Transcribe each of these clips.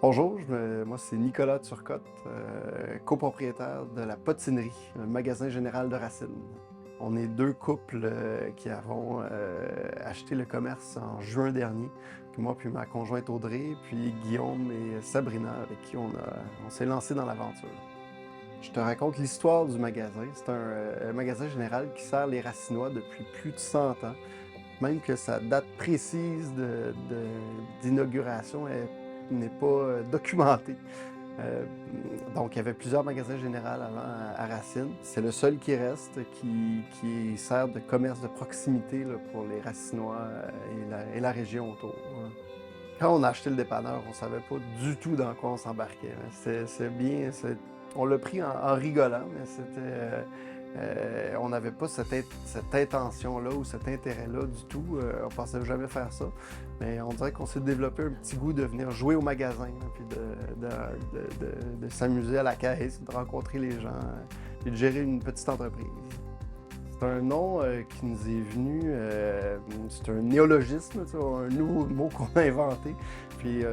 Bonjour, moi c'est Nicolas Turcotte, copropriétaire de la Potinerie, un magasin général de Racine. On est deux couples qui avons acheté le commerce en juin dernier. Puis moi puis ma conjointe Audrey, puis Guillaume et Sabrina avec qui on s'est lancé dans l'aventure. Je te raconte l'histoire du magasin. C'est un magasin général qui sert les Racinois depuis plus de 100 ans. Même que sa date précise d'inauguration n'est pas documentée. Euh, donc, il y avait plusieurs magasins généraux avant à Racine. C'est le seul qui reste, qui sert de commerce de proximité là, pour les Racinois et la région autour. Quand on a acheté le dépanneur, on ne savait pas du tout dans quoi on s'embarquait. On l'a pris en rigolant, mais on n'avait pas cette intention-là ou cet intérêt-là du tout. On ne pensait jamais faire ça. Mais on dirait qu'on s'est développé un petit goût de venir jouer au magasin, là, puis de s'amuser à la caisse, de rencontrer les gens, et de gérer une petite entreprise. C'est un nom qui nous est venu, c'est un néologisme, un nouveau mot qu'on a inventé. Puis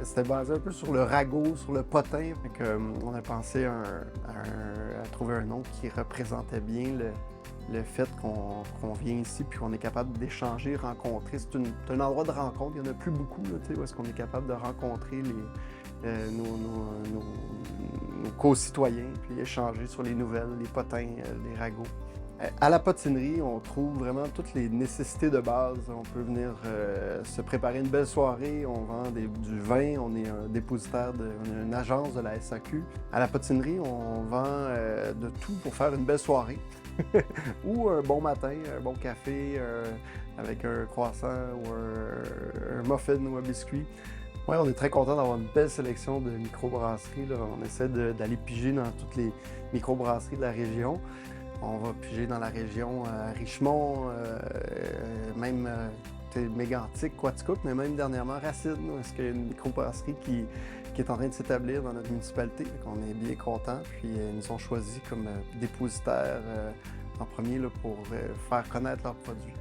c'était basé un peu sur le ragot, sur le potin. On a pensé à trouver un nom qui représentait bien le fait qu'on vient ici puis qu'on est capable d'échanger, rencontrer. C'est un endroit de rencontre, il n'y en a plus beaucoup, là, où est-ce qu'on est capable de rencontrer nos co-citoyens puis échanger sur les nouvelles, les potins, les ragots. À la potinerie, on trouve vraiment toutes les nécessités de base. On peut venir se préparer une belle soirée, on vend du vin, on est un dépositaire, on est une agence de la SAQ. À la potinerie, on vend de tout pour faire une belle soirée. Ou un bon matin, un bon café avec un croissant ou un muffin ou un biscuit. Ouais, on est très content d'avoir une belle sélection de microbrasseries, là. On essaie d'aller piger dans toutes les microbrasseries de la région. On va piger dans la région Richemont, même Mégantic, Quaticook, mais même dernièrement Racine, parce qu'il y a une microbrasserie qui est en train de s'établir dans notre municipalité. On est bien contents. Puis ils nous ont choisi comme dépositaire en premier là, pour faire connaître leurs produits.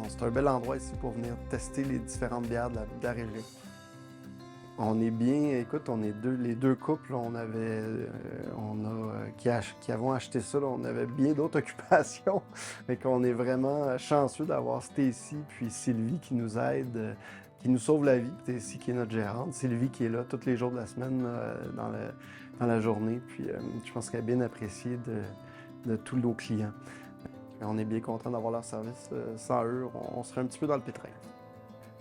C'est un bel endroit ici pour venir tester les différentes bières de la région. On est bien, écoute, on est les deux couples, qui avons acheté ça, là, on avait bien d'autres occupations, mais qu'on est vraiment chanceux d'avoir Stacy puis Sylvie qui nous aident, qui nous sauve la vie. Stacy qui est notre gérante, Sylvie qui est là tous les jours de la semaine dans la journée, puis je pense qu'elle est bien appréciée de tous nos clients. On est bien content d'avoir leur service. Sans eux, on serait un petit peu dans le pétrin.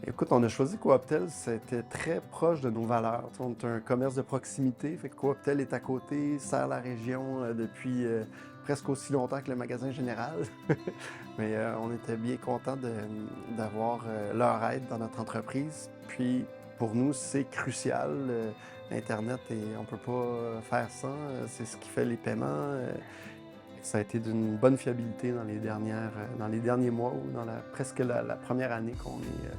Écoute, on a choisi Cooptel, c'était très proche de nos valeurs. On est un commerce de proximité, fait que Cooptel est à côté, sert la région depuis presque aussi longtemps que le magasin général. Mais on était bien contents d'avoir leur aide dans notre entreprise. Puis pour nous, c'est crucial. Internet, on ne peut pas faire sans. C'est ce qui fait les paiements. Ça a été d'une bonne fiabilité dans les derniers mois ou dans presque la première année qu'on est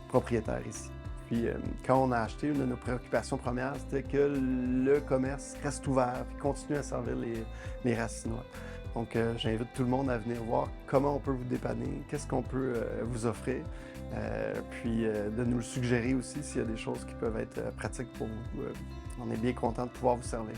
propriétaire ici. Puis quand on a acheté, une de nos préoccupations premières, c'était que le commerce reste ouvert et continue à servir les Racinois. Donc j'invite tout le monde à venir voir comment on peut vous dépanner, qu'est-ce qu'on peut vous offrir, puis de nous le suggérer aussi s'il y a des choses qui peuvent être pratiques pour vous. On est bien content de pouvoir vous servir.